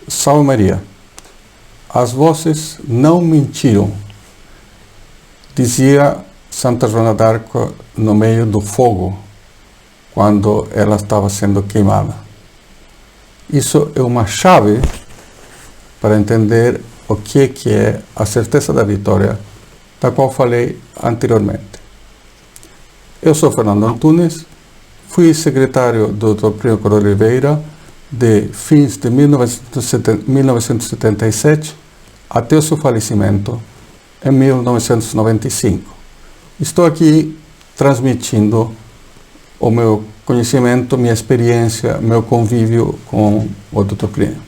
Salve Maria. As vozes não mentiram, dizia Santa Joana d'Arc no meio do fogo, quando ela estava sendo queimada. Isso é uma chave para entender o que é a certeza da vitória, da qual falei anteriormente. Eu sou Fernando Antunes, fui secretário do Dr. Plínio Corolla Oliveira de fins de 1977 até o seu falecimento em 1995. Estou aqui transmitindo o meu conhecimento, minha experiência, meu convívio com o Dr. Plínio.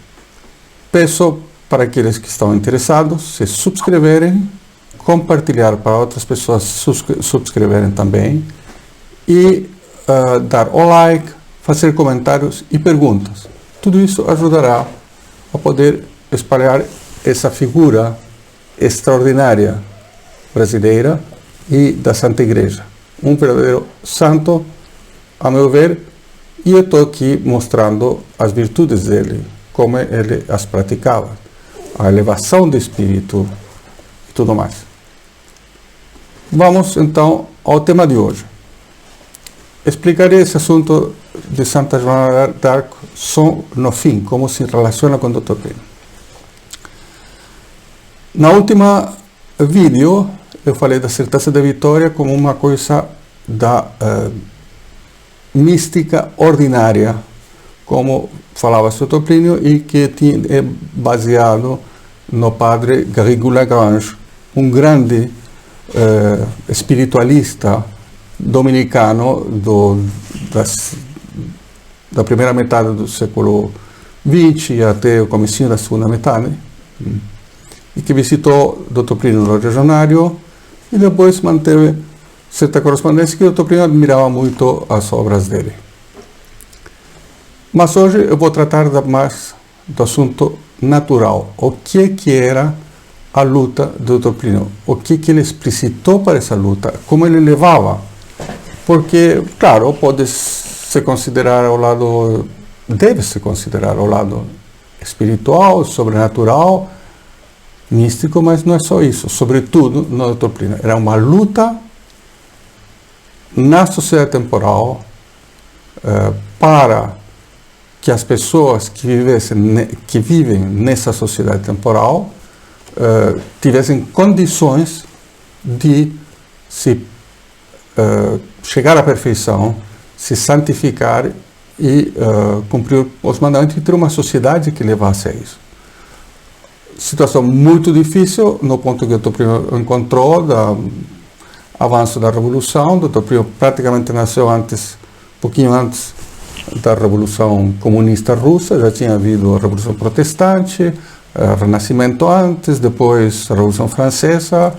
Peço para aqueles que estão interessados se subscreverem, compartilhar para outras pessoas subscreverem também e dar o like, fazer comentários e perguntas. Tudo isso ajudará a poder espalhar essa figura extraordinária brasileira e da Santa Igreja. Um verdadeiro santo, a meu ver, e eu estou aqui mostrando as virtudes dele, como ele as praticava, a elevação do espírito e tudo mais. Vamos então ao tema de hoje. Explicarei esse assunto de Santa Joana d'Arc só no fim, como se relaciona com o Dr. Plínio. Na última vídeo, eu falei da certeza da vitória como uma coisa da mística ordinária, como falava o Dr. Plínio, e que é baseado no padre Garrigou-Lagrange, um grande espiritualista dominicano da primeira metade do século XX até o comecinho da segunda metade, e que visitou Dr. Plínio no Rio de Janeiro e depois manteve certa correspondência, que o Dr. Plínio admirava muito as obras dele. Mas hoje eu vou tratar mais do assunto natural, o que era a luta do Dr. Plínio, o que ele explicitou para essa luta, como ele levava. Porque, claro, pode-se considerar ao lado, deve-se considerar ao lado espiritual, sobrenatural, místico, mas não é só isso. Sobretudo, no Dr. Plínio, era uma luta na sociedade temporal para que as pessoas que vivem nessa sociedade temporal tivessem condições de se chegar à perfeição, se santificar e cumprir os mandamentos e ter uma sociedade que levasse a isso. Situação muito difícil no ponto que o Dr. Plínio encontrou do avanço da Revolução. O Dr. Plínio praticamente nasceu pouquinho antes da Revolução Comunista Russa, já tinha havido a Revolução Protestante, Renascimento antes, depois a Revolução Francesa.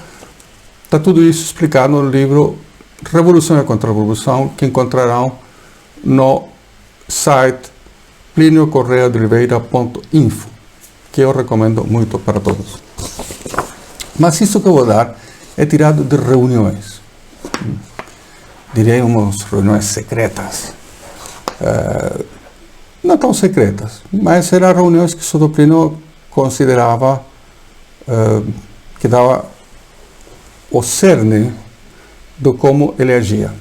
Está tudo isso explicado no livro Revolução e Contra-Revolução, que encontrarão no site pliniocorreadeoliveira.info, que eu recomendo muito para todos. Mas isso que eu vou dar é tirado de reuniões, diríamos reuniões secretas, não tão secretas, mas eram reuniões que o Dr. Plínio considerava que dava o cerne de como ele agia.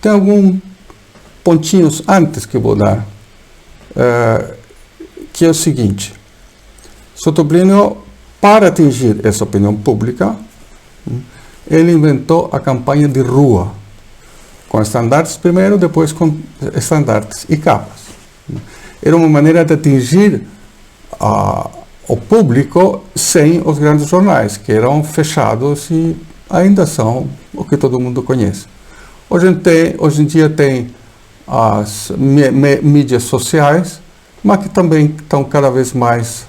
Tem alguns pontinhos antes que eu vou dar, que é o seguinte: o Dr. Plínio, para atingir essa opinião pública, ele inventou a campanha de rua, com estandartes primeiro, depois com estandartes e capas. Era uma maneira de atingir o público sem os grandes jornais, que eram fechados e ainda são o que todo mundo conhece. Hoje em dia tem as mídias sociais, mas que também estão cada vez mais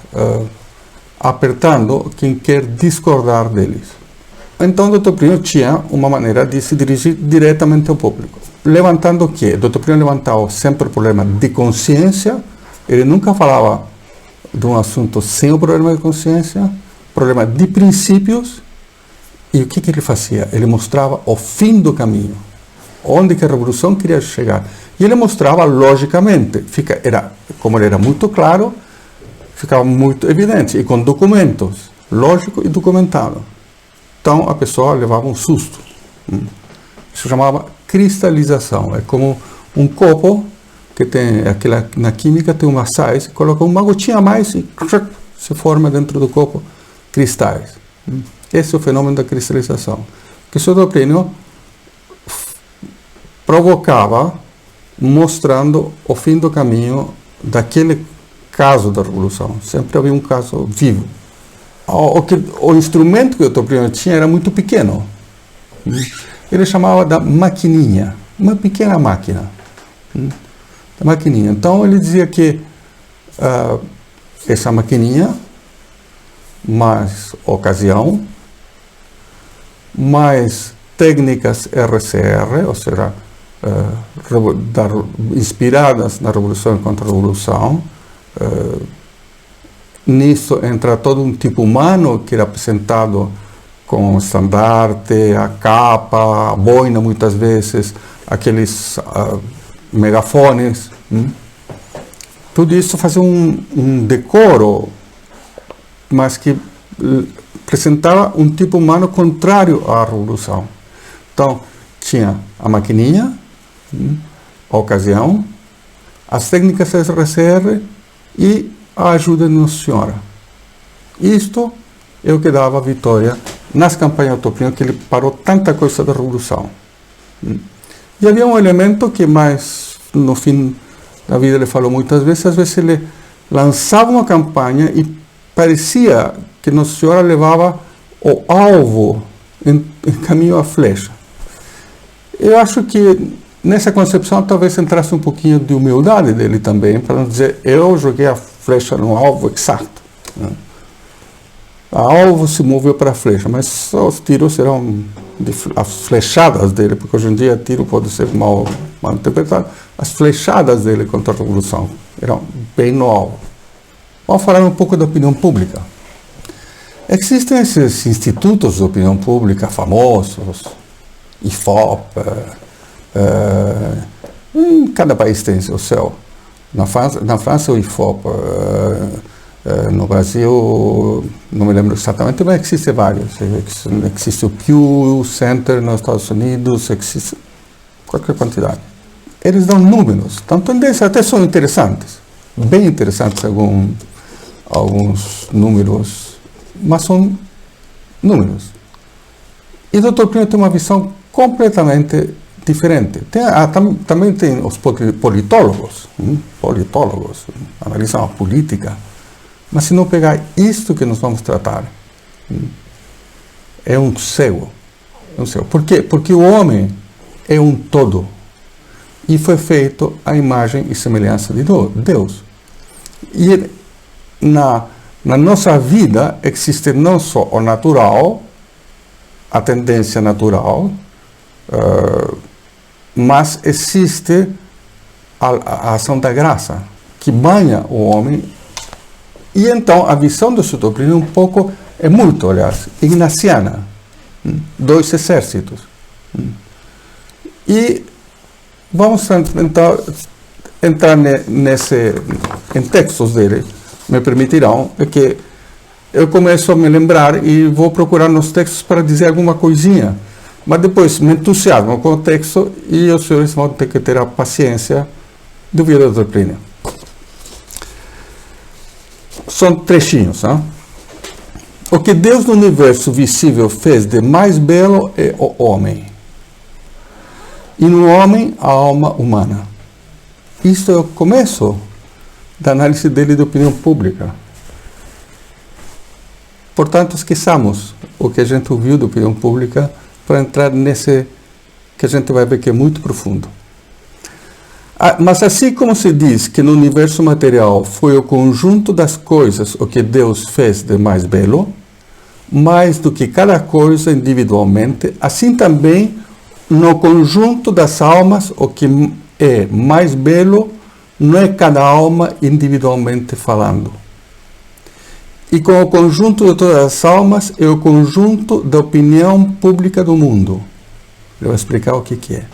apertando quem quer discordar deles. Então o Dr. Plínio tinha uma maneira de se dirigir diretamente ao público. Levantando o quê? O Dr. Plínio levantava sempre o problema de consciência. Ele nunca falava de um assunto sem o problema de consciência, problema de princípios. E o que ele fazia? Ele mostrava o fim do caminho, onde que a revolução queria chegar. E ele mostrava logicamente, como ele era muito claro, ficava muito evidente, e com documentos, lógico e documentado. Então a pessoa levava um susto. Isso chamava cristalização. É como um copo que tem aquela, na química tem uma sais, coloca uma gotinha a mais e se forma dentro do copo cristais. Esse é o fenômeno da cristalização. Que Soto Plínio provocava, mostrando o fim do caminho daquele caso da revolução. Sempre havia um caso vivo. O instrumento que o Soto Plínio tinha era muito pequeno. Ele chamava da maquininha, uma pequena máquina. Da maquininha. Então ele dizia que essa maquininha, mais ocasião, mais técnicas RCR, ou seja, inspiradas na Revolução e Contra-Revolução. Nisso entra todo um tipo humano que era apresentado com o estandarte, a capa, a boina muitas vezes, aqueles megafones. Tudo isso fazia um decoro, mas que apresentava um tipo humano contrário à revolução. Então, tinha a maquininha, a ocasião, as técnicas SRCR e a ajuda de Nossa Senhora. Isto é o que dava a vitória nas campanhas do Soto Plínio, que ele parou tanta coisa da revolução. E havia um elemento que mais, no fim da vida, ele falou muitas vezes, às vezes ele lançava uma campanha e parecia que Nossa Senhora levava o alvo em caminho à flecha. Eu acho que nessa concepção talvez entrasse um pouquinho de humildade dele também, para não dizer, eu joguei a flecha no alvo exato. A alvo se moveu para a flecha, mas só os tiros eram as flechadas dele, porque hoje em dia tiro pode ser mal interpretado. As flechadas dele contra a revolução eram bem no alvo. Vamos falar um pouco da opinião pública. Existem esses institutos de opinião pública famosos, IFOP, em cada país tem o seu. Na França o IFOP, no Brasil, não me lembro exatamente, mas existem vários. Existe o Pew Center nos Estados Unidos, existe qualquer quantidade. Eles dão números, então tendências até são interessantes, bem interessantes alguns números, mas são números. E o Dr. Plínio tem uma visão completamente diferente. Também tem os politólogos analisam a política, mas se não pegar isto que nós vamos tratar, é um cego. Por quê? Porque o homem é um todo e foi feito à imagem e semelhança de Deus. E na nossa vida existe não só o natural, a tendência natural, mas existe a ação da graça, que banha o homem. E então a visão do Soto Plínio um pouco, é muito, aliás, ignaciana. Dois exércitos. E vamos tentar entrar em textos dele, me permitirão, que eu começo a me lembrar e vou procurar nos textos para dizer alguma coisinha. Mas depois me entusiasmo com o texto e os senhores vão ter que ter a paciência do vida do Dr. Plínio. São trechinhos. O que Deus no universo visível fez de mais belo é o homem. E no homem a alma humana. Isto é o começo da análise dele de opinião pública. Portanto, esqueçamos o que a gente ouviu de opinião pública para entrar nesse que a gente vai ver que é muito profundo. Mas assim como se diz que no universo material foi o conjunto das coisas o que Deus fez de mais belo, mais do que cada coisa individualmente, assim também no conjunto das almas o que é mais belo não é cada alma individualmente falando. E com o conjunto de todas as almas é o conjunto da opinião pública do mundo. Eu vou explicar o que é.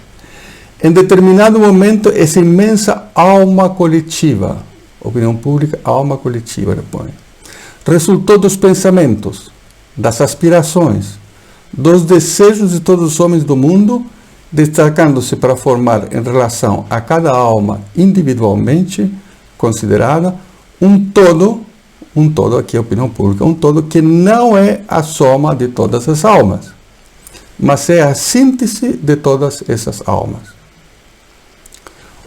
Em determinado momento, essa imensa alma coletiva, Opinião pública, alma coletiva, ele põe. Resultou dos pensamentos, das aspirações, dos desejos de todos os homens do mundo, destacando-se para formar em relação a cada alma individualmente considerada um todo, aqui é a opinião pública, um todo que não é a soma de todas as almas, mas é a síntese de todas essas almas.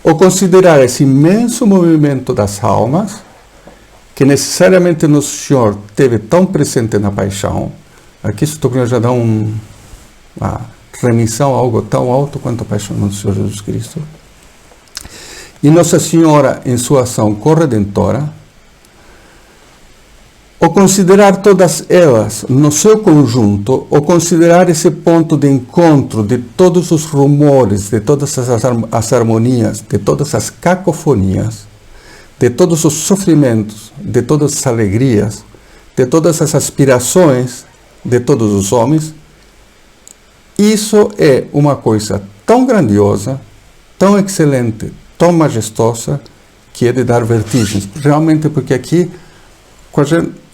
Ou considerar esse imenso movimento das almas, que necessariamente Nosso Senhor teve tão presente na paixão, aqui estou já dá uma remissão a algo tão alto quanto a paixão do Nosso Senhor Jesus Cristo, e Nossa Senhora em sua ação corredentora, ou considerar todas elas no seu conjunto, ou considerar esse ponto de encontro de todos os rumores, de todas as harmonias, de todas as cacofonias, de todos os sofrimentos, de todas as alegrias, de todas as aspirações de todos os homens, isso é uma coisa tão grandiosa, tão excelente, tão majestosa, que é de dar vertigens. Realmente, porque aqui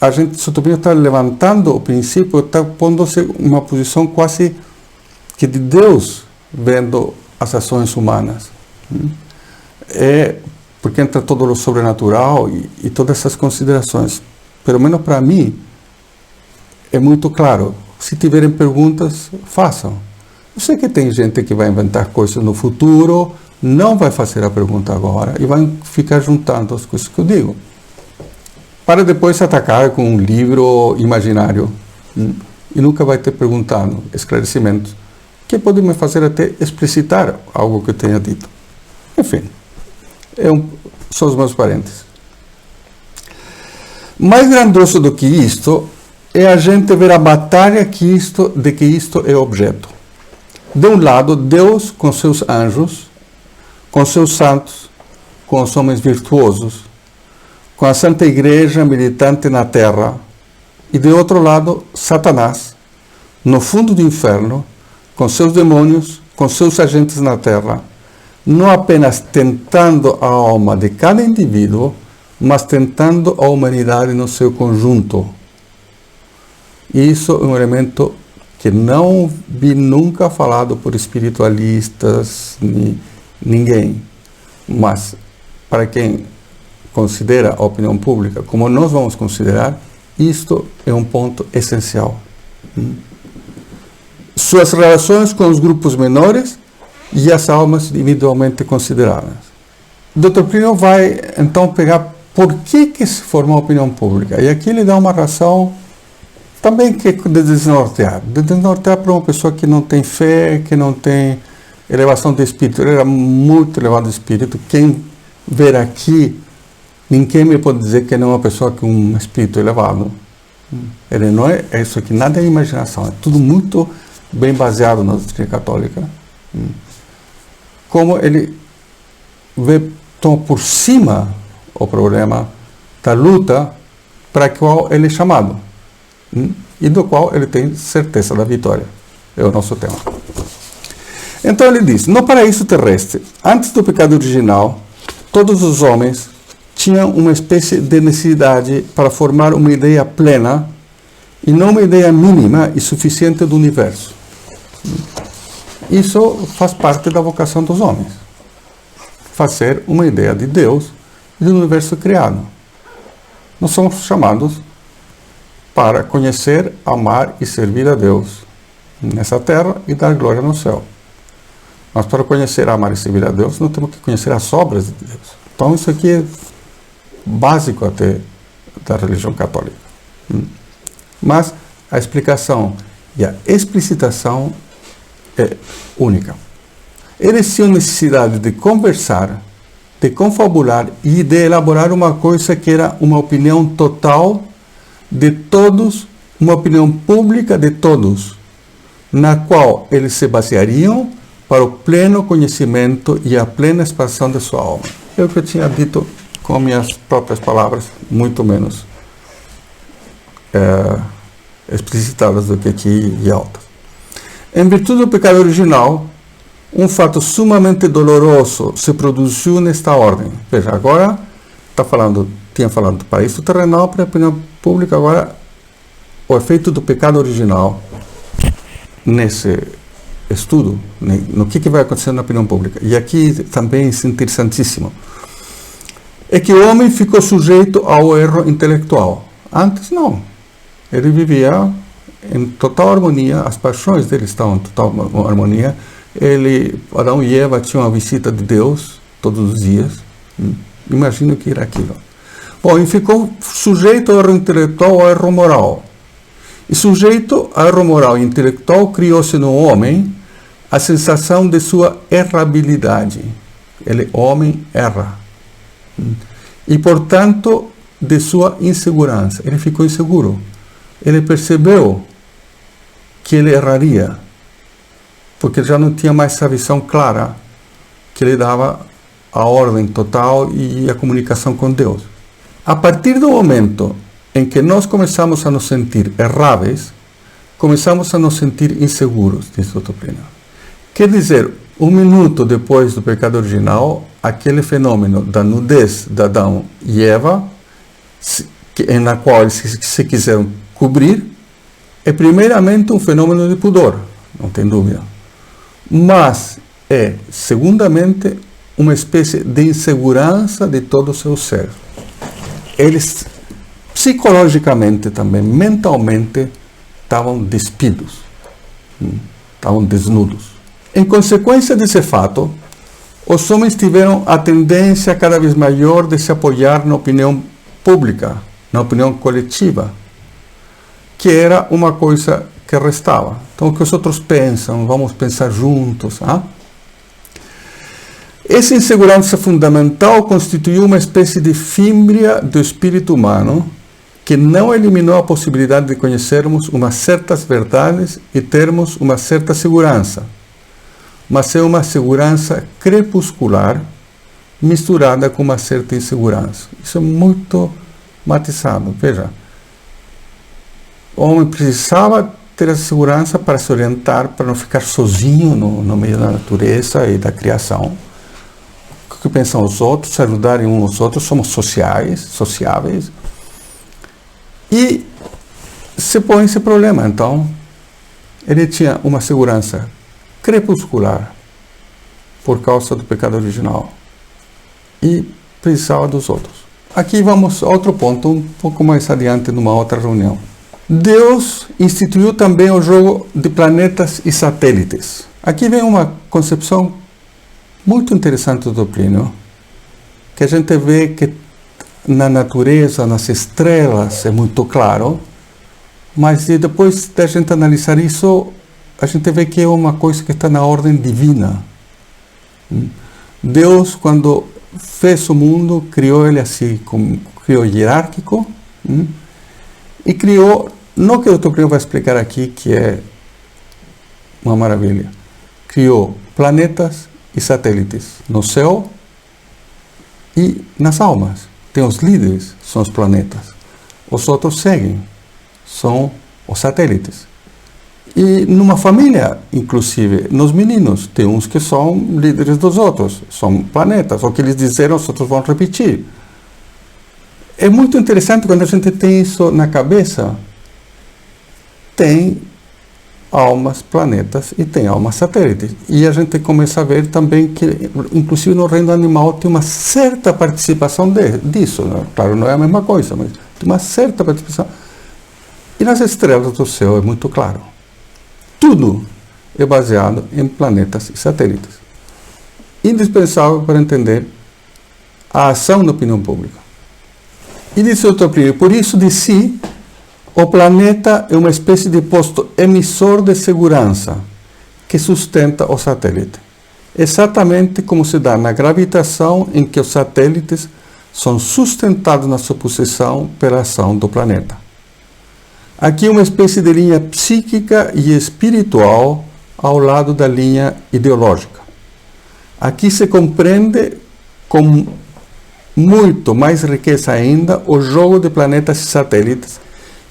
a gente só está levantando o princípio, está pondo-se uma posição quase que de Deus vendo as ações humanas. Porque entra todo o sobrenatural e todas essas considerações. Pelo menos para mim, é muito claro. Se tiverem perguntas, façam. Eu sei que tem gente que vai inventar coisas no futuro, não vai fazer a pergunta agora e vai ficar juntando as coisas que eu digo, para depois atacar com um livro imaginário e nunca vai ter perguntado esclarecimentos que podem me fazer até explicitar algo que eu tenha dito. Enfim, são os meus parênteses. Mais grandioso do que isto é a gente ver a batalha de que isto é objeto. De um lado, Deus com seus anjos, com seus santos, com os homens virtuosos, com a Santa Igreja militante na terra, e de outro lado, Satanás, no fundo do inferno, com seus demônios, com seus agentes na terra, não apenas tentando a alma de cada indivíduo, mas tentando a humanidade no seu conjunto. Isso é um elemento que não vi nunca falado por espiritualistas, ninguém, mas para quem considera a opinião pública, como nós vamos considerar, isto é um ponto essencial. Suas relações com os grupos menores e as almas individualmente consideradas. O Dr. Plínio vai, então, pegar por que se forma a opinião pública. E aqui ele dá uma razão também que de desnortear. De desnortear para uma pessoa que não tem fé, que não tem elevação de espírito. Ele era muito elevado de espírito. Quem ver aqui, ninguém me pode dizer que não é uma pessoa com um espírito elevado. Ele não é isso aqui, nada é imaginação. É tudo muito bem baseado na doutrina católica. Como ele toma por cima o problema da luta para a qual ele é chamado e do qual ele tem certeza da vitória. É o nosso tema. Então ele diz: no paraíso terrestre, antes do pecado original, todos os homens tinham uma espécie de necessidade para formar uma ideia plena e não uma ideia mínima e suficiente do universo. Isso faz parte da vocação dos homens. Fazer uma ideia de Deus e do universo criado. Nós somos chamados para conhecer, amar e servir a Deus nessa terra e dar glória no céu. Mas para conhecer, amar e servir a Deus, nós temos que conhecer as obras de Deus. Então isso aqui é básico até da religião católica. Mas a explicação e a explicitação é única. Eles tinham necessidade de conversar, de confabular e de elaborar uma coisa que era uma opinião total de todos, uma opinião pública de todos, na qual eles se baseariam para o pleno conhecimento e a plena expansão de sua alma. É o que eu tinha dito com minhas próprias palavras, muito menos explicitadas do que aqui e altas. Em virtude do pecado original, um fato sumamente doloroso se produziu nesta ordem. Veja, agora tinha falado do paraíso terrenal para a opinião pública, agora o efeito do pecado original nesse estudo, no que vai acontecer na opinião pública. E aqui também é interessantíssimo. É que o homem ficou sujeito ao erro intelectual. Antes não. Ele vivia em total harmonia, as paixões dele estavam em total harmonia. Adão e Eva tinham a visita de Deus todos os dias. Imagina o que era aquilo. Bom, e ficou sujeito ao erro intelectual, ao erro moral. E sujeito ao erro moral e intelectual, criou-se no homem a sensação de sua errabilidade. Ele, homem, erra. E, portanto, de sua insegurança. Ele ficou inseguro. Ele percebeu que ele erraria, porque já não tinha mais essa visão clara que lhe dava a ordem total e a comunicação com Deus. A partir do momento em que nós começamos a nos sentir erráveis, começamos a nos sentir inseguros, diz o Dr. Plínio. Quer dizer, 1 minuto depois do pecado original, aquele fenômeno da nudez de Adão e Eva, na qual eles se quiseram cobrir, é primeiramente um fenômeno de pudor, não tem dúvida. Mas é, segundamente, uma espécie de insegurança de todo o seu ser. Eles, psicologicamente também, mentalmente, estavam despidos, estavam desnudos. Em consequência desse fato, os homens tiveram a tendência cada vez maior de se apoiar na opinião pública, na opinião coletiva, que era uma coisa que restava. Então, o que os outros pensam, vamos pensar juntos. Essa insegurança fundamental constituiu uma espécie de fímbria do espírito humano que não eliminou a possibilidade de conhecermos umas certas verdades e termos uma certa segurança, mas é uma segurança crepuscular misturada com uma certa insegurança. Isso é muito matizado. Veja, o homem precisava ter essa segurança para se orientar, para não ficar sozinho no meio da natureza e da criação. O que pensam os outros, se ajudarem uns aos outros, somos sociáveis. E se põe esse problema. Então, ele tinha uma segurança crepuscular por causa do pecado original e precisava dos outros. Aqui vamos a outro ponto, um pouco mais adiante, numa outra reunião. Deus instituiu também o jogo de planetas e satélites. Aqui vem uma concepção muito interessante do Plínio, que a gente vê que na natureza, nas estrelas, é muito claro, mas depois da gente analisar isso, a gente vê que é uma coisa que está na ordem divina. Deus, quando fez o mundo, criou ele assim, criou hierárquico, e criou, não que o Dr. Plínio vai explicar aqui, que é uma maravilha, criou planetas e satélites no céu e nas almas. Tem os líderes, são os planetas. Os outros seguem, são os satélites. E numa família, inclusive, nos meninos, tem uns que são líderes dos outros, são planetas. O que eles disseram, os outros vão repetir. É muito interessante quando a gente tem isso na cabeça. Tem almas planetas e tem almas satélites. E a gente começa a ver também que, inclusive no reino animal, tem uma certa participação disso. Né? Claro, não é a mesma coisa, mas tem uma certa participação. E nas estrelas do céu é muito claro. Tudo é baseado em planetas e satélites. Indispensável para entender a ação da opinião pública. E disse o Dr. Plínio, por isso de si, o planeta é uma espécie de posto emissor de segurança que sustenta o satélite. Exatamente como se dá na gravitação em que os satélites são sustentados na sua posição pela ação do planeta. Aqui uma espécie de linha psíquica e espiritual ao lado da linha ideológica. Aqui se compreende com muito mais riqueza ainda o jogo de planetas e satélites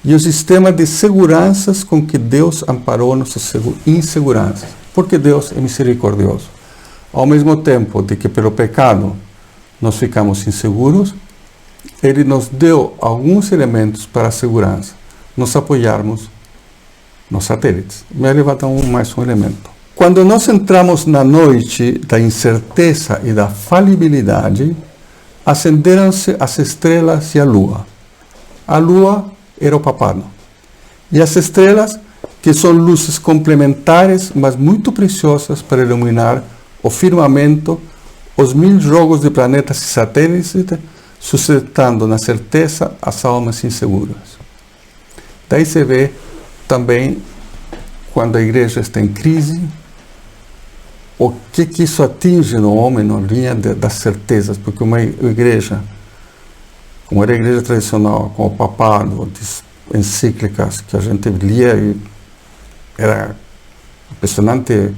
e o sistema de seguranças com que Deus amparou nossas inseguranças. Porque Deus é misericordioso. Ao mesmo tempo de que pelo pecado nós ficamos inseguros, ele nos deu alguns elementos para a segurança, nos apoiarmos nos satélites. Me levantar mais um elemento. Quando nós entramos na noite da incerteza e da falibilidade, acenderam-se as estrelas e a lua. A lua era o papado. E as estrelas, que são luzes complementares, mas muito preciosas para iluminar o firmamento, os 1000 jogos de planetas e satélites, sustentando na certeza as almas inseguras. Daí se vê também, quando a igreja está em crise, o que isso atinge no homem na linha das certezas, porque uma igreja, como era a igreja tradicional, com o papado, encíclicas que a gente lia e era impressionante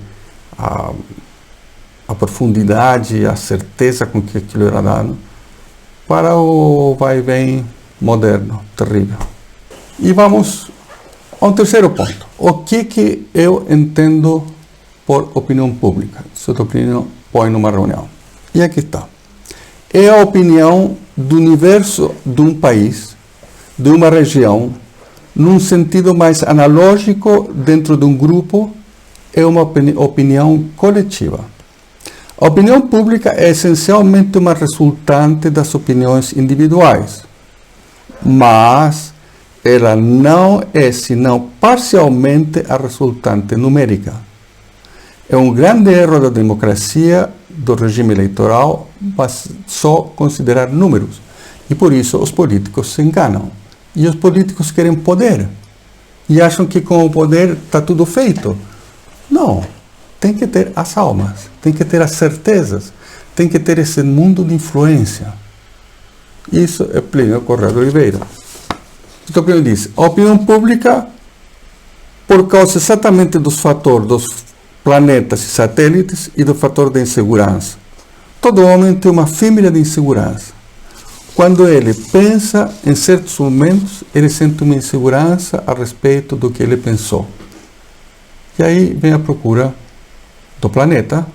a profundidade, a certeza com que aquilo era dado, para o vai e vem moderno, terrível. E vamos a um terceiro ponto. O que eu entendo por opinião pública? Se a tua opinião põe numa reunião. E aqui está. É a opinião do universo de um país, de uma região, num sentido mais analógico dentro de um grupo, é uma opinião coletiva. A opinião pública é essencialmente uma resultante das opiniões individuais, mas ela não é senão parcialmente a resultante numérica. É um grande erro da democracia, do regime eleitoral, mas só considerar números. E por isso os políticos se enganam. E os políticos querem poder. E acham que com o poder está tudo feito. Não. Tem que ter as almas. Tem que ter as certezas. Tem que ter esse mundo de influência. Isso é Plínio Corrêa de Oliveira. Então, Plínio diz, a opinião pública, por causa exatamente dos fatores dos planetas e satélites e do fator da insegurança. Todo homem tem uma fêmea de insegurança. Quando ele pensa, em certos momentos, ele sente uma insegurança a respeito do que ele pensou. E aí vem a procura do planeta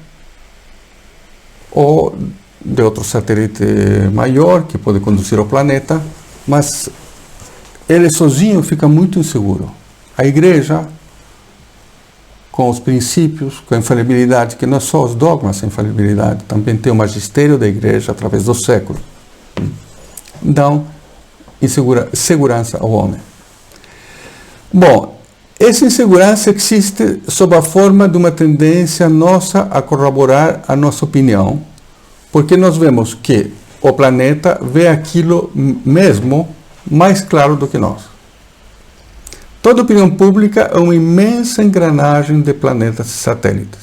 ou de outro satélite maior que pode conduzir ao planeta, mas ele sozinho fica muito inseguro. A igreja, com os princípios, com a infalibilidade, que não é só os dogmas a infalibilidade, também tem o magistério da igreja através dos séculos, dão segurança ao homem. Bom, essa insegurança existe sob a forma de uma tendência nossa a corroborar a nossa opinião, porque nós vemos que o planeta vê aquilo mesmo mais claro do que nós. Toda opinião pública é uma imensa engrenagem de planetas e satélites,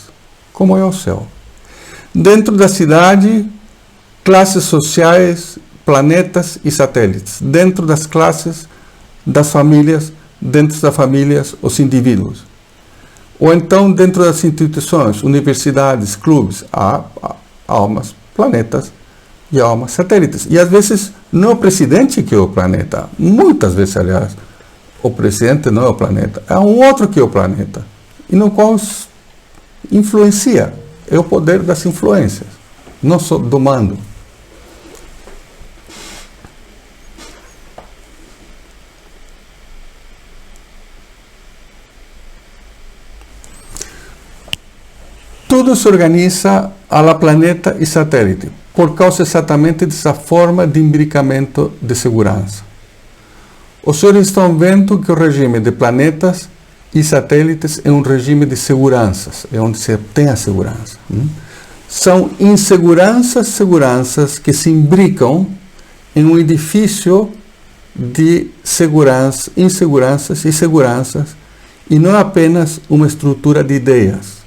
como é o céu. Dentro da cidade, classes sociais, planetas e satélites. Dentro das classes, das famílias, dentro das famílias, os indivíduos. Ou então, dentro das instituições, universidades, clubes, há almas, planetas e almas, satélites. E às vezes, não é o presidente que é o planeta. Muitas vezes, aliás, o presidente não é o planeta, é um outro que é o planeta, e no qual influencia, é o poder das influências, não só do mando. Tudo se organiza a la planeta e satélite, por causa exatamente dessa forma de imbricamento de segurança. Os senhores estão vendo que o regime de planetas e satélites é um regime de seguranças, é onde se tem a segurança. São seguranças que se imbricam em um edifício de segurança, inseguranças e seguranças, e não apenas uma estrutura de ideias.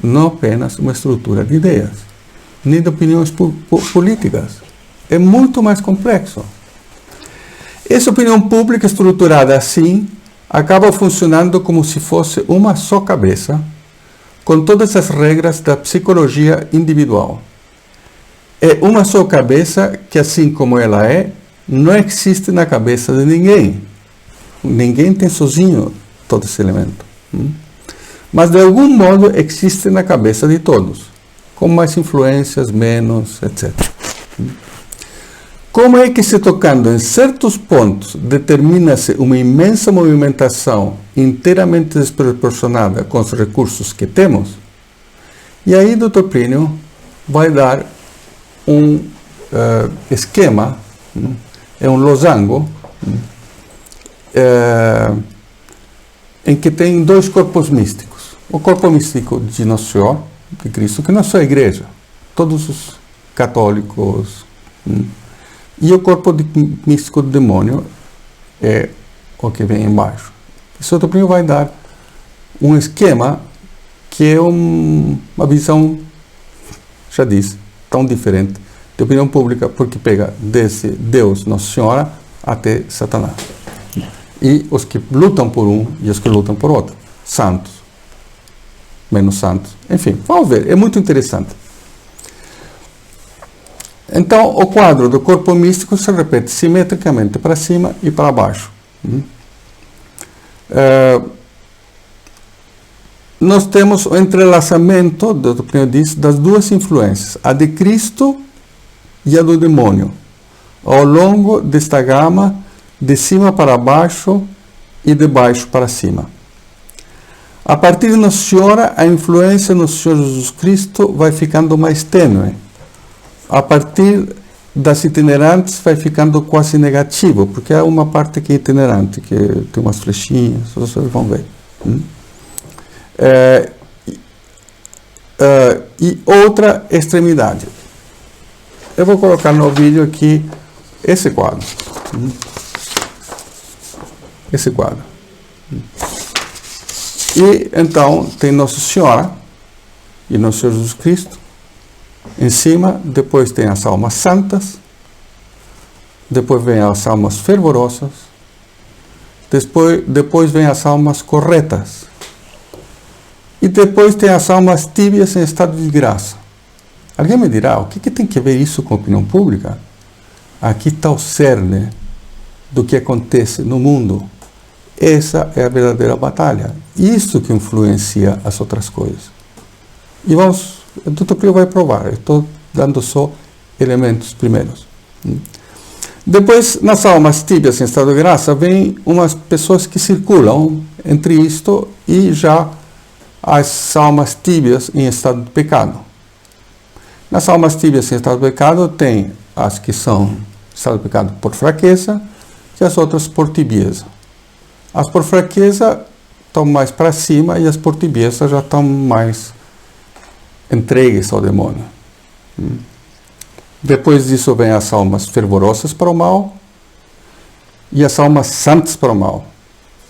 Não apenas uma estrutura de ideias, nem de opiniões políticas. É muito mais complexo. Essa opinião pública estruturada assim acaba funcionando como se fosse uma só cabeça, com todas as regras da psicologia individual. É uma só cabeça que, assim como ela é, não existe na cabeça de ninguém. Ninguém tem sozinho todo esse elemento. Mas, de algum modo, existe na cabeça de todos, com mais influências, menos, etc. Como é que se tocando em certos pontos determina-se uma imensa movimentação inteiramente desproporcionada com os recursos que temos? E aí Dr. Plínio vai dar um esquema, é um losango, em que tem dois corpos místicos. O corpo místico de Nosso Senhor, de Cristo, que não é só a igreja, todos os católicos, e o corpo místico do demônio é o que vem embaixo. Isso Dr. Plínio vai dar um esquema que é uma visão, já disse, tão diferente de opinião pública, porque pega desde Deus, Nossa Senhora, até Satanás. E os que lutam por um e os que lutam por outro. Santos, menos santos. Enfim, vamos ver, é muito interessante. Então, o quadro do corpo místico se repete simetricamente para cima e para baixo. Nós temos o entrelaçamento, Dr. Plínio diz, das duas influências, a de Cristo e a do demônio, ao longo desta gama, de cima para baixo e de baixo para cima. A partir de Nossa Senhora, a influência no Senhor Jesus Cristo vai ficando mais tênue. A partir das itinerantes vai ficando quase negativo, porque há uma parte que é itinerante, que tem umas flechinhas, vocês vão ver. E outra extremidade. Eu vou colocar no vídeo aqui esse quadro. Esse quadro. E então tem Nossa Senhora e Nosso Senhor Jesus Cristo. Em cima, depois tem as almas santas, depois vem as almas fervorosas, depois vem as almas corretas, e depois tem as almas tíbias em estado de graça. Alguém me dirá, o que tem que ver isso com a opinião pública? Aqui está o cerne do que acontece no mundo. Essa é a verdadeira batalha. Isso que influencia as outras coisas. E vamos... O Dr. Plínio vai provar, eu estou dando só elementos primeiros. Depois, nas almas tíbias em estado de graça, vem umas pessoas que circulam entre isto e já as almas tíbias em estado de pecado. Nas almas tíbias em estado de pecado, tem as que são em estado de pecado por fraqueza e as outras por tibieza. As por fraqueza estão mais para cima e as por tibieza já estão mais entregues ao demônio. Depois disso vem as almas fervorosas para o mal e as almas santas para o mal.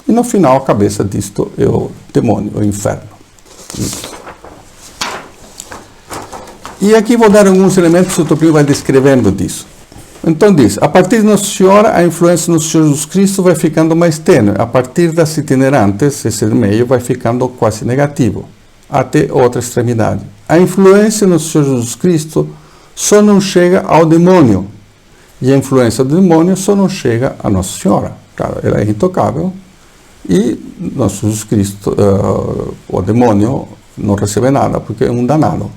E no final a cabeça disto é o demônio, o inferno. E aqui vou dar alguns elementos que o Dr. Plínio vai descrevendo disso. Então diz, a partir de Nossa Senhora, a influência no Senhor Jesus Cristo vai ficando mais tênue. A partir das itinerantes, esse meio vai ficando quase negativo, até outra extremidade. A influência no Senhor Jesus Cristo só não chega ao demônio. E a influência do demônio só não chega a Nossa Senhora. Claro, ela é intocável. E Nosso Jesus Cristo, o demônio, não recebe nada, porque é um danado.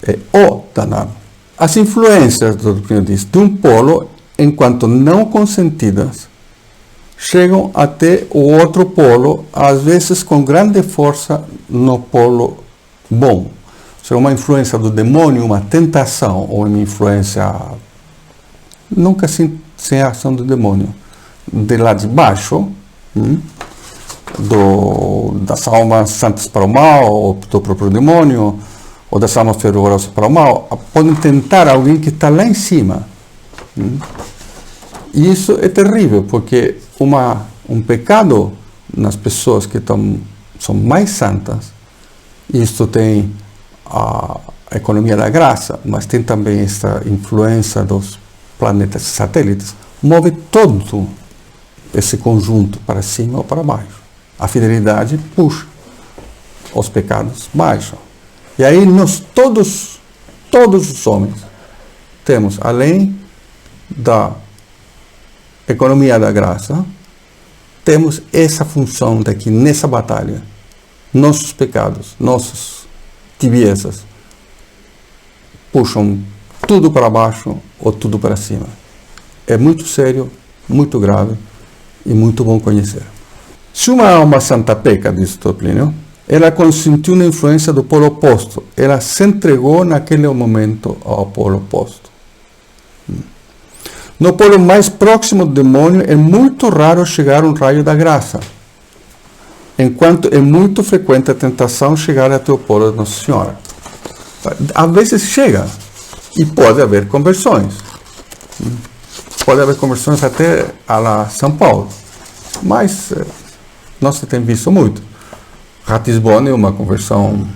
É o danado. As influências, o Dr. Plínio diz, de um polo, enquanto não consentidas, chegam até o outro polo, às vezes com grande força no polo bom. Se é uma influência do demônio, uma tentação, ou uma influência, nunca sem a ação do demônio, de lá de baixo, das almas santas para o mal, ou do próprio demônio, ou das almas fervorosas para o mal, podem tentar alguém que está lá em cima. E isso é terrível, porque um pecado nas pessoas que são mais santas, isto tem a economia da graça, mas tem também esta influência dos planetas satélites, move todo esse conjunto para cima ou para baixo. A fidelidade puxa, os pecados baixam. E aí nós todos os homens, temos, além da economia da graça, temos essa função daqui, nessa batalha. Nossos pecados, nossas tibiezas, puxam tudo para baixo ou tudo para cima. é muito sério, muito grave e muito bom conhecer. Se uma alma santa peca, diz Plínio, ela consentiu na influência do polo oposto. Ela se entregou naquele momento ao polo oposto. No polo mais próximo do demônio é muito raro chegar um raio da graça, enquanto é muito frequente a tentação chegar até o polo de Nossa Senhora. Às vezes chega, e pode haver conversões. Pode haver conversões até a la São Paulo, mas não se tem visto muito. Ratisbonne é uma conversão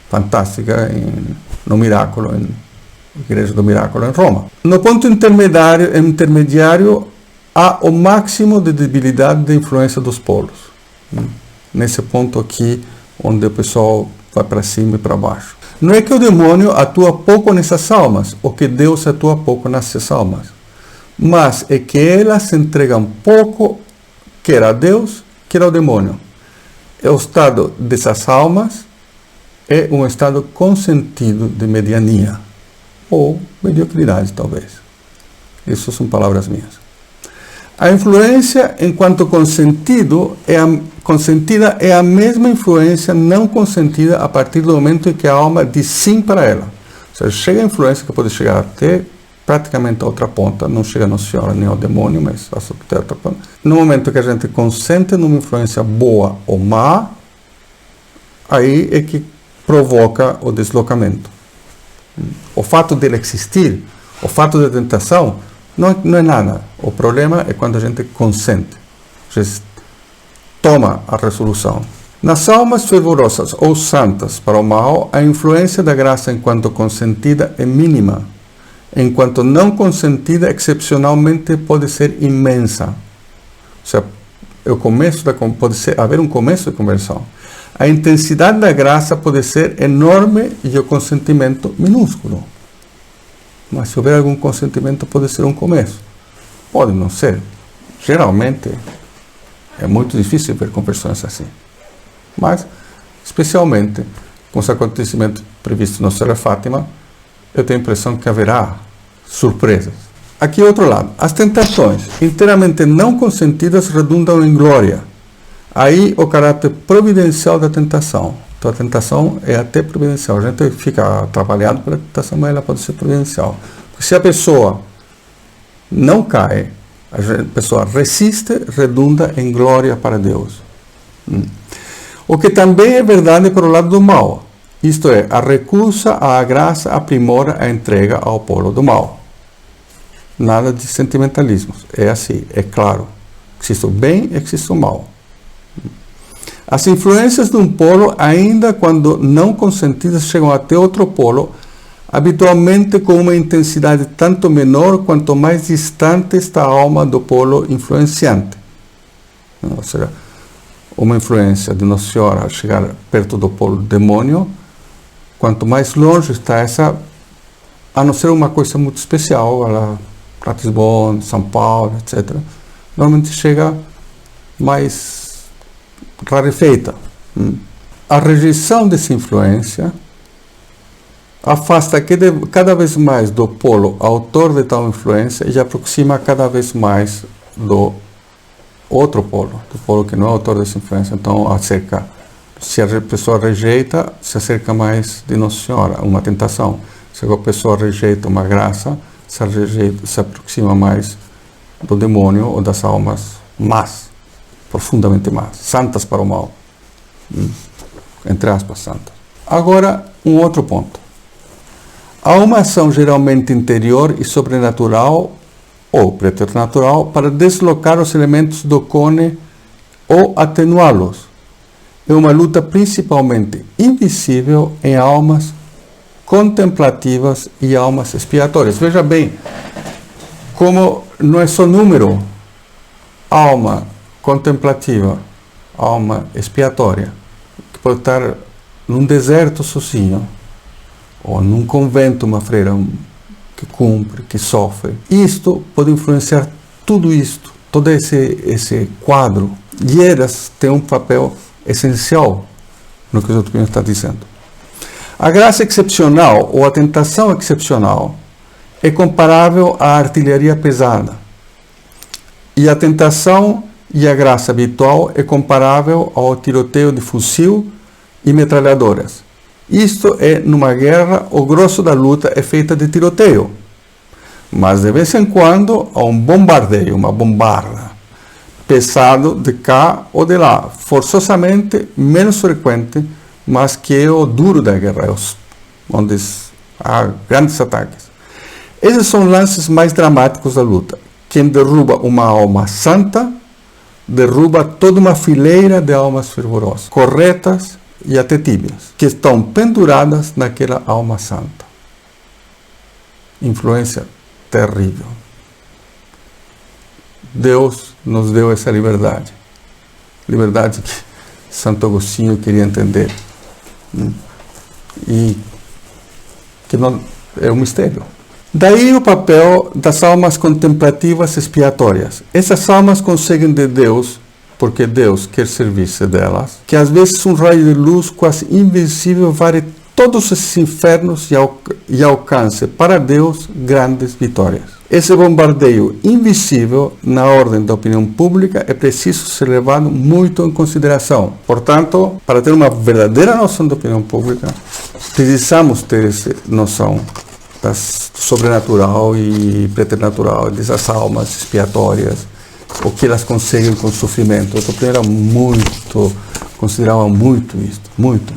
fantástica no Miraculo, Igreja do Miraculo em Roma. No ponto intermediário há o máximo de debilidade da influência dos polos. Nesse ponto aqui, onde o pessoal vai para cima e para baixo. Não é que o demônio atua pouco nessas almas, ou que Deus atua pouco nessas almas, mas é que elas se entregam pouco, quer a Deus, quer ao demônio. O estado dessas almas é um estado consentido de mediania, ou mediocridade, talvez. Isso são palavras minhas. A influência, enquanto consentida, é a mesma influência não consentida a partir do momento em que a alma diz sim para ela. Ou seja, chega a influência que pode chegar até praticamente a outra ponta, não chega a Nossa Senhora nem ao demônio, mas até a outra ponta. No momento que a gente consente numa influência boa ou má, aí é que provoca o deslocamento. O fato dele existir, o fato da tentação, não é nada. O problema é quando a gente consente, a gente toma a resolução. Nas almas fervorosas ou santas para o mal, a influência da graça enquanto consentida é mínima, enquanto não consentida excepcionalmente pode ser imensa. Ou seja, pode haver um começo de conversão. A intensidade da graça pode ser enorme e o consentimento minúsculo. Mas se houver algum consentimento, pode ser um começo. Pode não ser. Geralmente, é muito difícil ver conversões assim. Mas, especialmente, com os acontecimentos previstos no Céu de Fátima, eu tenho a impressão que haverá surpresas. Aqui, outro lado. As tentações inteiramente não consentidas redundam em glória. Aí, o caráter providencial da tentação. Então, a tentação é até providencial. A gente fica trabalhando pela tentação, mas ela pode ser providencial. Porque se a pessoa não cai, a pessoa resiste, redunda em glória para Deus. O que também é verdade para o lado do mal. Isto é, a recusa à graça aprimora a entrega ao polo do mal. Nada de sentimentalismos. É assim, é claro. Existe o bem, existe o mal. As influências de um polo, ainda quando não consentidas, chegam até outro polo, habitualmente com uma intensidade tanto menor quanto mais distante está a alma do polo influenciante. Ou seja, uma influência de Nossa Senhora chegar perto do polo do demônio, quanto mais longe está essa, a não ser uma coisa muito especial, a Ratisbonne, São Paulo, etc., normalmente chega mais rarefeita. A rejeição dessa influência afasta cada vez mais do polo autor de tal influência e aproxima cada vez mais do outro polo, do polo que não é autor dessa influência. Então, se a pessoa rejeita, se acerca mais de Nossa Senhora, uma tentação. Se a pessoa rejeita uma graça, se aproxima mais do demônio ou das almas más, profundamente más, santas para o mal. Entre aspas, santas. Agora, um outro ponto. Há uma ação geralmente interior e sobrenatural ou preternatural para deslocar os elementos do cone ou atenuá-los. É uma luta principalmente invisível em almas contemplativas e almas expiatórias. Veja bem, como não é só número, alma contemplativa, alma expiatória, que pode estar num deserto sozinho, ou num convento, uma freira que cumpre, que sofre. Isto pode influenciar tudo isto, todo esse quadro. E elas têm um papel essencial no que o Dr. Plínio está dizendo. A graça excepcional ou a tentação excepcional é comparável à artilharia pesada. E a tentação e a graça habitual é comparável ao tiroteio de fuzil e metralhadoras. Isto é, numa guerra, o grosso da luta é feita de tiroteio. Mas de vez em quando há um bombardeio, uma bombarda, pesado de cá ou de lá, forçosamente menos frequente, mas que é o duro da guerra, onde há grandes ataques. Esses são lances mais dramáticos da luta. Quem derruba uma alma santa, derruba toda uma fileira de almas fervorosas, corretas e até tíbias, que estão penduradas naquela alma santa. Influência terrível. Deus nos deu essa liberdade. Liberdade que Santo Agostinho queria entender. E que não é um mistério. Daí o papel das almas contemplativas expiatórias. Essas almas conseguem de Deus, porque Deus quer servir-se delas, que às vezes um raio de luz quase invisível varre todos esses infernos e alcance para Deus grandes vitórias. Esse bombardeio invisível na ordem da opinião pública é preciso ser levado muito em consideração. Portanto, para ter uma verdadeira noção da opinião pública, precisamos ter essa noção do sobrenatural e preternatural, dessas almas expiatórias, o que elas conseguem com o sofrimento. O Tolkien considerava muito isso, muito.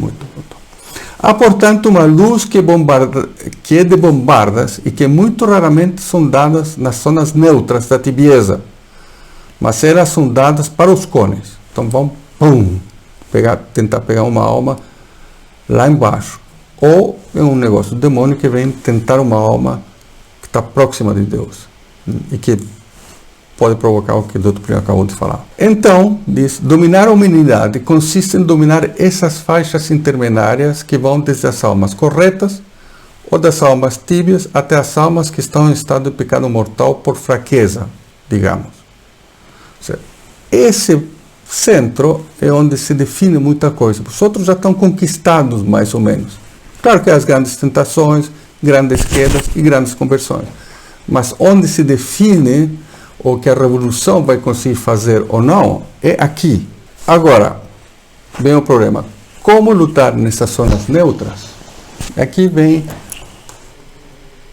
Há, portanto, uma luz que é de bombardas e que muito raramente são dadas nas zonas neutras da tibieza, mas elas são dadas para os cones. Então vão, tentar pegar uma alma lá embaixo. Ou é um negócio, demônio que vem tentar uma alma que está próxima de Deus e que pode provocar o que o Dr. Plínio acabou de falar. Então, diz, dominar a humanidade consiste em dominar essas faixas intermediárias que vão desde as almas corretas ou das almas tíbias até as almas que estão em estado de pecado mortal por fraqueza, digamos. Ou seja, esse centro é onde se define muita coisa. Os outros já estão conquistados, mais ou menos. Claro que há as grandes tentações, grandes quedas e grandes conversões. Mas onde se define o que a revolução vai conseguir fazer ou não, é aqui. Agora, vem o problema. Como lutar nessas zonas neutras? Aqui vem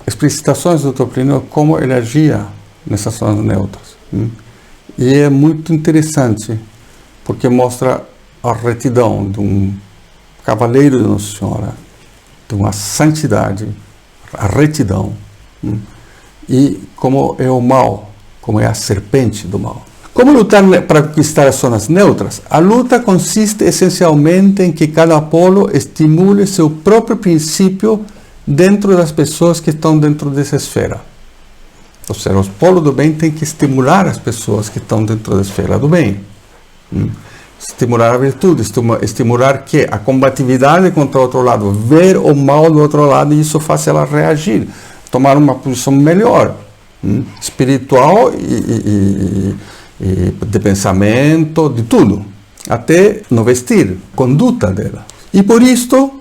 explicitações do Dr. Plínio como ele agia nessas zonas neutras. E é muito interessante, porque mostra a retidão de um cavaleiro de Nossa Senhora, de uma santidade, a retidão, e como é o mal, como é a serpente do mal. Como lutar para conquistar as zonas neutras? A luta consiste essencialmente em que cada polo estimule seu próprio princípio dentro das pessoas que estão dentro dessa esfera. Ou seja, os polos do bem têm que estimular as pessoas que estão dentro da esfera do bem. Estimular a virtude, estimular que a combatividade contra o outro lado, ver o mal do outro lado e isso faz ela reagir, tomar uma posição melhor, espiritual e de pensamento, de tudo, até no vestir, conduta dela. E por isto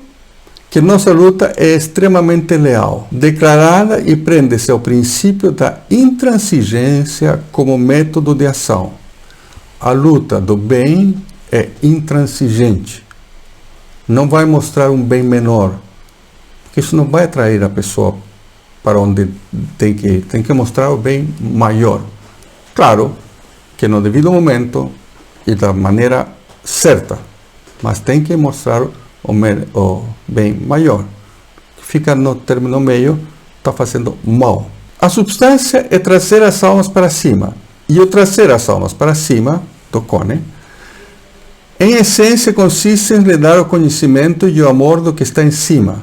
que nossa luta é extremamente leal, declarada e prende-se ao princípio da intransigência como método de ação. A luta do bem é intransigente. Não vai mostrar um bem menor, porque isso não vai atrair a pessoa para onde tem que ir. Tem que mostrar o bem maior. Claro que no devido momento e da maneira certa, mas tem que mostrar o bem maior. Fica no término meio, está fazendo mal. A substância é trazer as almas para cima. E o trazer as almas para cima, do Cone, em essência consiste em lhe dar o conhecimento e o amor do que está em cima.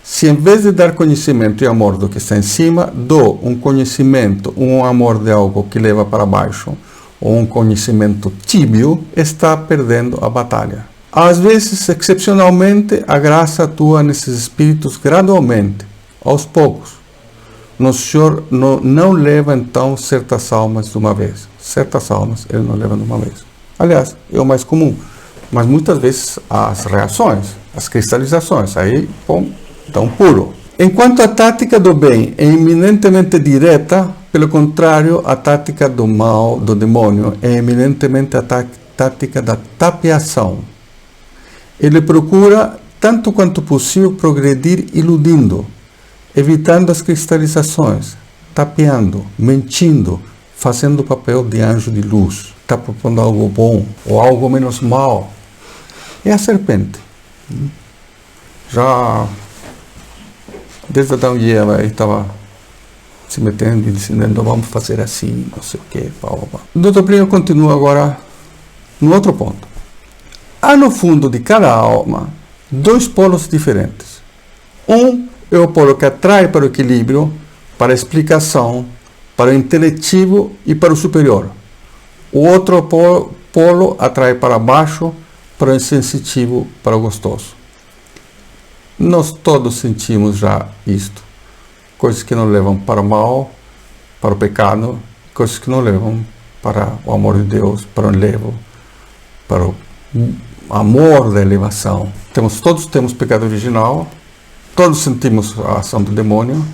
Se em vez de dar conhecimento e amor do que está em cima, dou um conhecimento, um amor de algo que leva para baixo, ou um conhecimento tíbio, está perdendo a batalha. Às vezes, excepcionalmente, a graça atua nesses espíritos gradualmente, aos poucos. Nosso Senhor não leva, então, certas almas de uma vez. Certas almas ele não leva de uma vez. Aliás, é o mais comum. Mas muitas vezes as reações, as cristalizações, aí, dá um puro. Enquanto a tática do bem é eminentemente direta, pelo contrário, a tática do mal, do demônio, é eminentemente a tática da tapeação. Ele procura, tanto quanto possível, progredir iludindo, evitando as cristalizações, tapeando, mentindo, fazendo o papel de anjo de luz. Está propondo algo bom ou algo menos mal. É a serpente. Já desde Adão e Eva ele estava se metendo e dizendo, vamos fazer assim, não sei o quê. O Dr. Plínio continua agora no outro ponto. Há no fundo de cada alma dois polos diferentes. Um é o polo que atrai para o equilíbrio, para a explicação, para o intelectivo e para o superior. O outro polo atrai para baixo, para o insensitivo, para o gostoso. Nós todos sentimos já isto. Coisas que nos levam para o mal, para o pecado, coisas que nos levam para o amor de Deus, para o elevo, para o amor da elevação. Todos temos pecado original, todos sentimos a ação do demônio,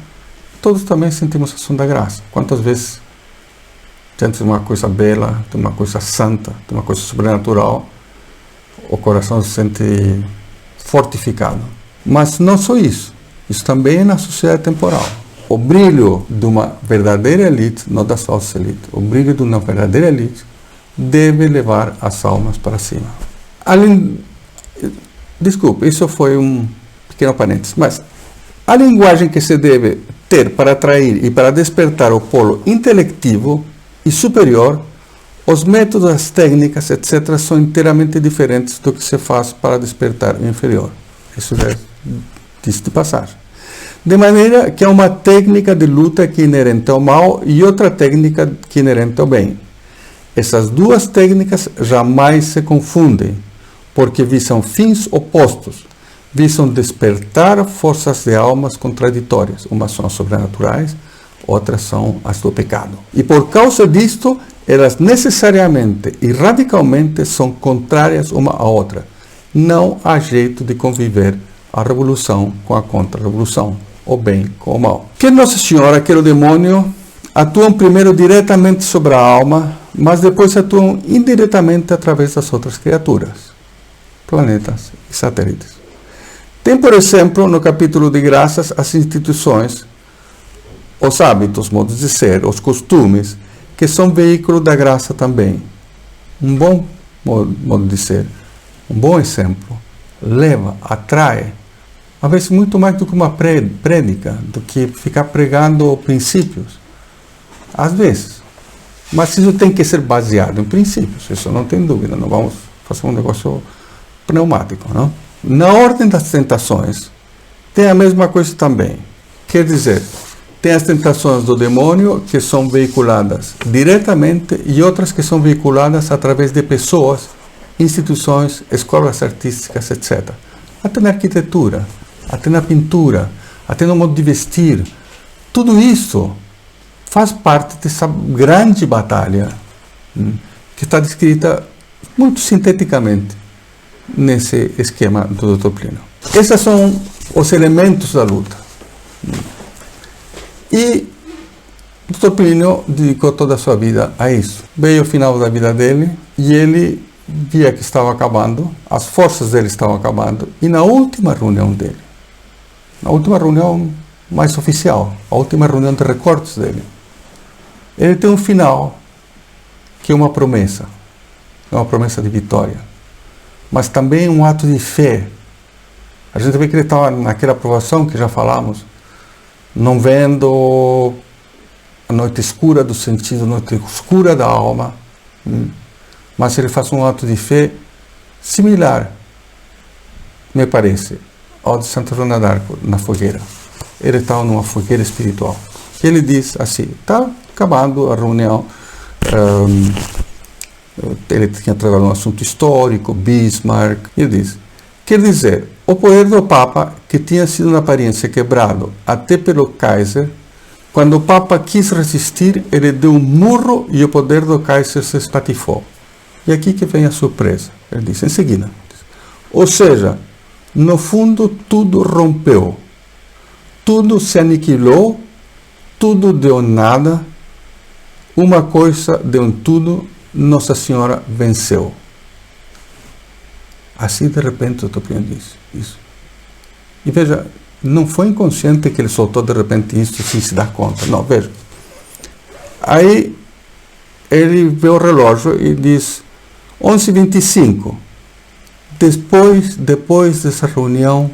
todos também sentimos a ação da graça. Quantas vezes diante de uma coisa bela, de uma coisa santa, de uma coisa sobrenatural, o coração se sente fortificado. Mas não só isso. Isso também é na sociedade temporal. O brilho de uma verdadeira elite, não das falsas elites, o brilho de uma verdadeira elite deve levar as almas para cima. Desculpe, isso foi um pequeno parênteses, mas a linguagem que se deve ter para atrair e para despertar o polo intelectivo e superior, os métodos, as técnicas, etc., são inteiramente diferentes do que se faz para despertar o inferior. Isso já é de passagem. De maneira que há uma técnica de luta que é inerente ao mal e outra técnica que é inerente ao bem. Essas duas técnicas jamais se confundem, porque visam fins opostos, visam despertar forças de almas contraditórias. Umas são as sobrenaturais, outras são as do pecado. E por causa disto, elas necessariamente e radicalmente são contrárias uma à outra. Não há jeito de conviver a revolução com a contra-revolução, o bem com o mal. Quer Nossa Senhora, quer o demônio, atuam primeiro diretamente sobre a alma, mas depois atuam indiretamente através das outras criaturas, planetas e satélites. Tem, por exemplo, no capítulo de graças, as instituições, os hábitos, modos de ser, os costumes, que são veículo da graça também. Um bom modo de ser, um bom exemplo, leva, atrai, às vezes muito mais do que uma prédica, do que ficar pregando princípios. Às vezes. Mas isso tem que ser baseado em princípios, isso não tem dúvida, não vamos fazer um negócio pneumático, não? Na ordem das tentações, tem a mesma coisa também. Quer dizer, tem as tentações do demônio que são veiculadas diretamente e outras que são veiculadas através de pessoas, instituições, escolas artísticas, etc. Até na arquitetura, até na pintura, até no modo de vestir. Tudo isso faz parte dessa grande batalha que está descrita muito sinteticamente nesse esquema do Dr. Plínio. Esses são os elementos da luta. E o Dr. Plínio dedicou toda a sua vida a isso. Veio o final da vida dele e ele via que estava acabando, as forças dele estavam acabando, e na última reunião dele, na última reunião mais oficial, a última reunião de recortes dele, ele tem um final que é uma promessa de vitória, mas também um ato de fé. A gente vê que ele estava naquela aprovação que já falamos, não vendo a noite escura do sentido, a noite escura da alma, mas ele faz um ato de fé similar, me parece, ao de Santa Joana d'Arco na fogueira. Ele estava numa fogueira espiritual. Ele diz assim, está acabando a reunião, ele tinha trabalhado um assunto histórico, Bismarck, ele diz, quer dizer, o poder do Papa, que tinha sido na aparência quebrado até pelo Kaiser, quando o Papa quis resistir, ele deu um murro e o poder do Kaiser se espatifou. E aqui que vem a surpresa, ele diz em seguida. Ou seja, no fundo tudo rompeu. tudo se aniquilou, tudo deu nada, uma coisa deu em tudo, Nossa Senhora venceu. Assim, de repente, o Toprino disse isso. E veja, não foi inconsciente que ele soltou de repente isso sem se dar conta. Não, veja. Aí, ele vê o relógio e diz, 11h25. Depois dessa reunião,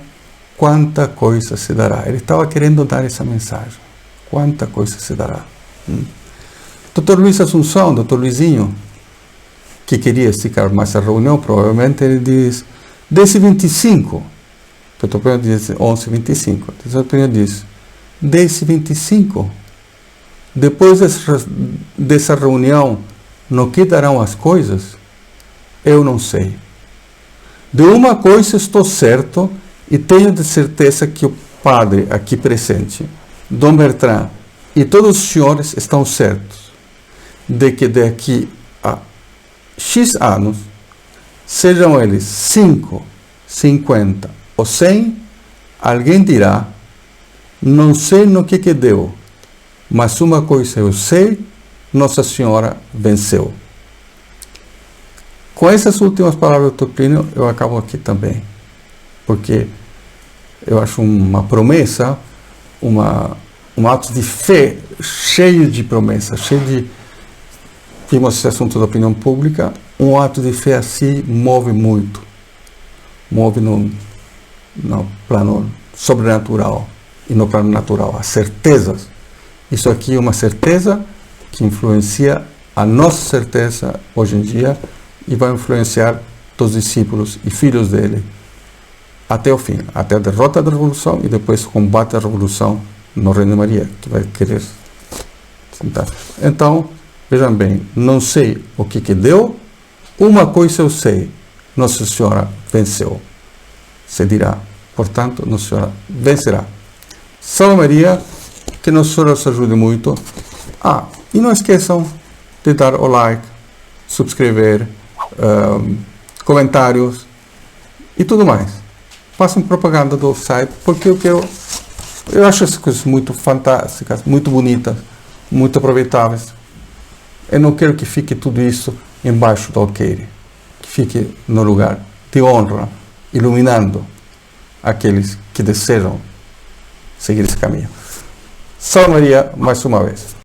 quanta coisa se dará. Ele estava querendo dar essa mensagem. Quanta coisa se dará. Dr. Luiz Assunção, Dr. Luizinho, que queria esticar mais a reunião, provavelmente ele diz, 10h25. O Dr. Plínio diz 11h25. O Dr. Plínio diz, 10h25. Depois dessa reunião, no que darão as coisas, eu não sei. De uma coisa estou certo e tenho de certeza que o padre aqui presente, Dom Bertrand, e todos os senhores estão certos de que daqui a X anos, sejam eles 5, 50 ou 100, alguém dirá, não sei no que deu, mas uma coisa eu sei, Nossa Senhora venceu. Com essas últimas palavras do Dr. Plínio, eu acabo aqui também, porque eu acho uma promessa, um ato de fé cheio de promessas, cheio de... Vimos esse assunto da opinião pública, um ato de fé assim move muito, move no plano sobrenatural e no plano natural, as certezas. Isso aqui é uma certeza que influencia a nossa certeza hoje em dia e vai influenciar os discípulos e filhos dele até o fim, até a derrota da revolução e depois o combate à revolução no Reino de Maria, que vai querer sentar. Então, vejam bem, não sei o que deu, uma coisa eu sei, Nossa Senhora venceu. Se dirá, portanto, Nossa Senhora vencerá. Salve Maria, que Nossa Senhora nos ajude muito. E não esqueçam de dar o like, subscrever, comentários e tudo mais. Façam propaganda do site, porque eu acho essas coisas muito fantásticas, muito bonitas, muito aproveitáveis. Eu não quero que fique tudo isso embaixo do alqueire, que fique no lugar de honra, iluminando aqueles que desejam seguir esse caminho. Salve Maria, mais uma vez.